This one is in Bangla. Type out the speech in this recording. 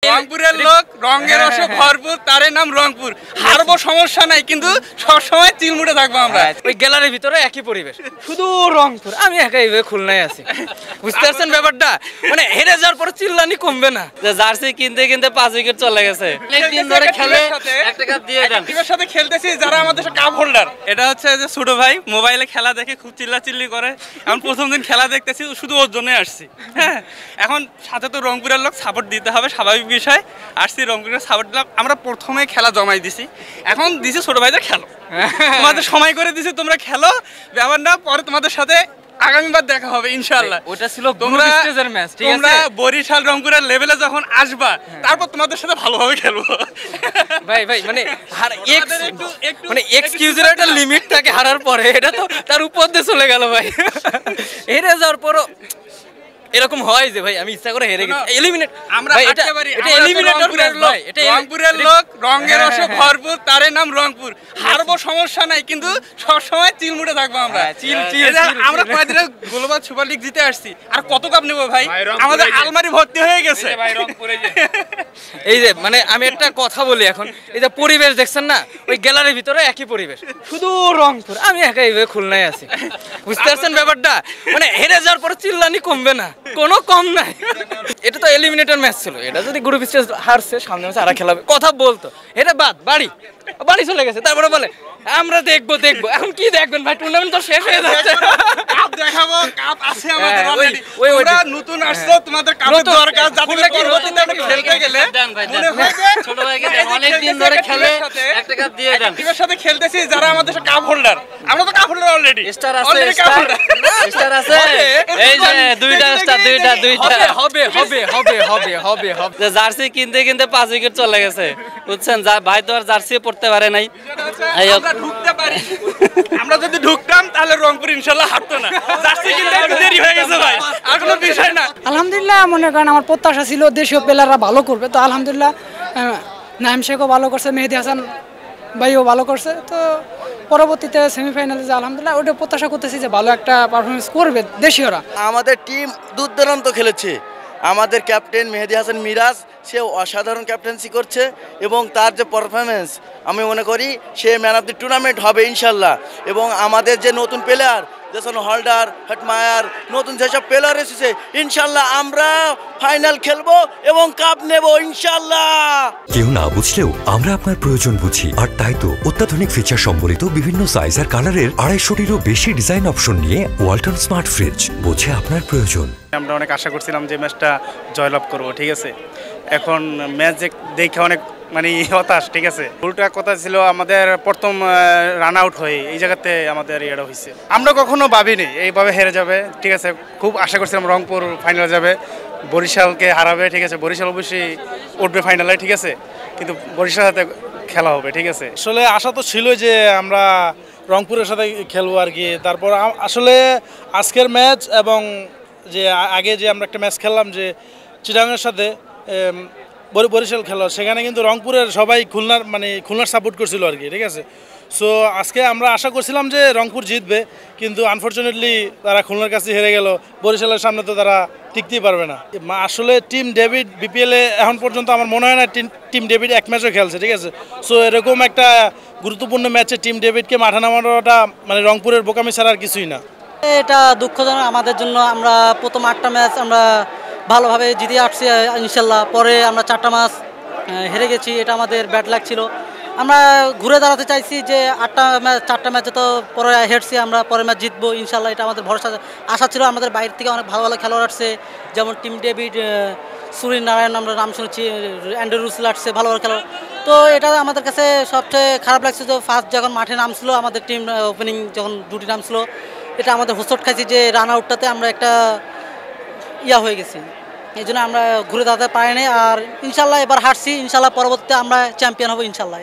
রংপুরের লোক রঙের রসে ভরপুর, তারই নাম রংপুর। হারবো সমস্যা নাই, কিন্তু সবসময় চিলমুড়ে থাকবো আমরা। ওই গ্যালারির ভিতরে একই পরিবেশ, শুধু রংপুর, আমি একাই খুলনায় আছি। বুঝতে পারছেন ব্যাপারটা? মানে হেরে যাওয়ার পর চিল্লানি কমবে না। জার্সি কিনতে কিনতে 5 উইকেট চলে গেছে। অনেকদিন ধরে খেলে একটা কাপ দিয়ে দেন। টিমের সাথে খেলতেছি যারা আমাদের কাপ হোল্ডার। এটা হচ্ছে যে ছোট ভাই মোবাইলে খেলা দেখে খুব চিল্লাচিল্লি করে। এখন প্রথম দিন খেলা দেখতেছি, শুধু ওর জন্যই আসছি। হ্যাঁ, এখন সাথে তো রংপুরের লোক, সাপোর্ট দিতে হবে, স্বাভাবিক বিষয়। আসছি রংপুরের সাপোর্ট দিলাম। আমরা প্রথমে খেলা জমাই দিছি, এখন দিছি ছোট ভাইদের খেলো, তোমাদের সময় করে দিছি, তোমরা খেলো, ব্যাপার না। পরে তোমাদের সাথে আগামীবার দেখা হবে ইনশাআল্লাহ। ওটা ছিল গ্রুপ স্টেজের ম্যাচ, ঠিক আছে? তোমরা বরিশাল রংপুরের লেভেলে যখন আসবা, তারপর তোমাদের সাথে ভালোভাবে খেলবো। ভাই মানে মানে এক্সকিউজের একটা লিমিট থাকে হারার পরে, এটা তো তার উপর দিয়ে চলে গেল ভাই। হেরে যাওয়ার পরও এরকম হয় যে ভাই আমি ইচ্ছা করে হেরে গেছি, এলিমিনেট। আমরা একেবারে রংপুরের লোক, রংপুরের লোক রঙের রসে ভরপুর, তারই নাম রংপুর। হারবো সমস্যা নাই, কিন্তু সবসময় চিলমুড়ে থাকবো আমরা। আমরা কয়েকদিন গ্লোবাল সুপার লিগ জিতে আসছি, আর কত কাপ নেবো ভাই? আমাদের আলমারি ভর্তি হয়ে গেছে। এই যে মানে আমি একটা কথা বলি, এখন এই যে পরিবেশ দেখছেন না, ওই গ্যালারির ভিতরে একই পরিবেশ, শুধু রংপুর, আমি একাই খুলনায় আছি। বুঝতে পারছেন ব্যাপারটা? মানে হেরে যাওয়ার পর চিল্লানি কমবে না, কোনো কম নাই। এটা তো এলিমিনেটর ম্যাচ ছিল, এটা যদি গ্রুপ স্টেজ হারছে, সামনে ম্যাচে আরা খেলাবে, কথা বলতো। এটা বাদ, বাড়ি চলে গেছে। তারপরে বলে আমরা দেখবো। এখন কি দেখবেন ভাই? টুর্নামেন্ট তো শেষ হয়ে যাচ্ছে। কাপ দেখাবো, কাপ আছে আমাদের অলরেডি। তোমরা নতুন আসছো, তোমাদের কাপের দরকার, যাতে পরবর্তীতে আমরা খেলতে গেলে মনে হয় যে ছোট ভাইকে অনেকদিন ধরে খেলে একটা কাপ দিয়ে দেন। টিমের সাথে খেলতেছি যারা আমাদের কাপ হোল্ডার, আমরা তো কাপ হোল্ডার অলরেডি। স্টার আছে, স্টার আছে। এই যে দুইটা স্টার, দুইটা হবে। জার্সি কিনতে কিনতে 5 উইকেট চলে গেছে, বুঝছেন? ভাই তো আর জার্সি পড়তে পারে নাই। আমরা ঢুকতে পারি, আমরা যদি ঢুকতাম তাহলে রংপুর ইনশাআল্লাহ হারতো না। জার্সি কিনতে একটু দেরি হয়ে গেছে ভাই, আর কোনো বিষয় না। আলহামদুলিল্লাহ, মনে করেন আমার প্রত্যাশা ছিল দেশীয় প্লেয়াররা ভালো করবে, তো আলহামদুলিল্লাহ নাইম শেখও ভালো করছে, মেহেদী হাসান ভাইও ভালো করছে। তো পরবর্তীতে সেমিফাইনালে যে আলহামদুলিল্লাহ ওটা প্রত্যাশা করতেছি যে ভালো একটা পারফরমেন্স করবে দেশীয়রা। আমাদের টিম দুর্দান্ত খেলেছে। আমাদের ক্যাপ্টেন মেহেদী হাসান মিরাজ, সে অসাধারণ ক্যাপ্টেন্সি করছে, এবং তার যে পারফরমেন্স, আমি মনে করি সে ম্যান অফ দি টুর্নামেন্ট হবে ইনশাল্লাহ। এবং আমাদের যে নতুন প্লেয়ার জেসন হোল্ডার, হেটমায়ার, নতুন যেসব প্লেয়ার এসেছে, ইনশাল্লাহ আমরা ফাইনাল খেলবো এবং কাপ নেব ইনশাল্লাহ। কেউ না বুঝলেও আমরা আপনার প্রয়োজন বুঝি, আর তাই তো অত্যাধুনিক ফিচার সম্বলিত বিভিন্ন সাইজ আর কালারের 250-টিরও বেশি ডিজাইন অপশন নিয়ে ওয়ালটন স্মার্ট ফ্রিজ বোঝে আপনার প্রয়োজন। আমরা অনেক আশা করছিলাম যে ম্যাচটা জয়লাভ করবো, ঠিক আছে? এখন ম্যাচ দেখে অনেক মানে হতাশ, ঠিক আছে? উল্টা কথা ছিল আমাদের প্রথম রান আউট হয়ে এই জায়গাতে আমাদের ইয়েটা হয়েছে। আমরা কখনো ভাবিনি এইভাবে হেরে যাবে, ঠিক আছে? খুব আশা করছিলাম রংপুর ফাইনালে যাবে, বরিশালকে হারাবে, ঠিক আছে? বরিশাল অবশ্যই উঠবে ফাইনালে, ঠিক আছে? কিন্তু বরিশালের সাথে খেলা হবে, ঠিক আছে? আসলে আশা তো ছিল যে আমরা রংপুরের সাথে খেলবো আর কি। তারপর আসলে আজকের ম্যাচ এবং যে আগে যে আমরা একটা ম্যাচ খেললাম যে চিটাগাংয়ের সাথে বরিশাল খেলা, সেখানে কিন্তু রংপুরের সবাই খুলনার সাপোর্ট করছিল আর কি, ঠিক আছে? সো আজকে আমরা আশা করছিলাম যে রংপুর জিতবে, কিন্তু আনফর্চুনেটলি তারা খুলনার কাছে হেরে গেল। বরিশালের সামনে তো তারা টিকতেই পারবে না। আসলে টিম ডেভিড বিপিএলে এখন পর্যন্ত আমার মনে হয় না টিম ডেভিড এক ম্যাচও খেলছে, ঠিক আছে? সো এরকম একটা গুরুত্বপূর্ণ ম্যাচে টিম ডেভিডকে মাঠে নামানোটা মানে রংপুরের বোকামি ছাড়া আর কিছুই না। এটা দুঃখজনক আমাদের জন্য। আমরা প্রথম 8টা ম্যাচ আমরা ভালোভাবে জিতে আসছি ইনশাল্লাহ, পরে আমরা 4টা ম্যাচ হেরে গেছি, এটা আমাদের ব্যাড লাক ছিল। আমরা ঘুরে দাঁড়াতে চাইছি যে 4টা ম্যাচে তো পরে হেরছি, আমরা পরের ম্যাচ জিতবো ইনশাল্লাহ, এটা আমাদের ভরসা আশা ছিল। আমাদের বাইরে থেকে অনেক ভালো ভালো খেলোয়াড় আসছে, যেমন টিম ডেভিড, সুনীল নারায়ণ আমরা নাম শুনেছি, অ্যান্ড্রু রুসেল আসছে, ভালো ভালো খেলোয়াড়। তো এটা আমাদের কাছে সবচেয়ে খারাপ লাগছে যে ফার্স্ট যখন মাঠে নামছিল আমাদের টিম, ওপেনিং যখন দুটি নামছিল, এটা আমাদের হোঁচট খাইছি যে রান আউটটাতে আমরা একটা হয়ে গেছি, এই জন্য আমরা ঘুরে দাঁড়াতে পারিনি। আর ইনশাল্লাহ এবার হারছি, ইনশাল্লাহ পরবর্তীতে আমরা চ্যাম্পিয়ন হবো ইনশাল্লাহ।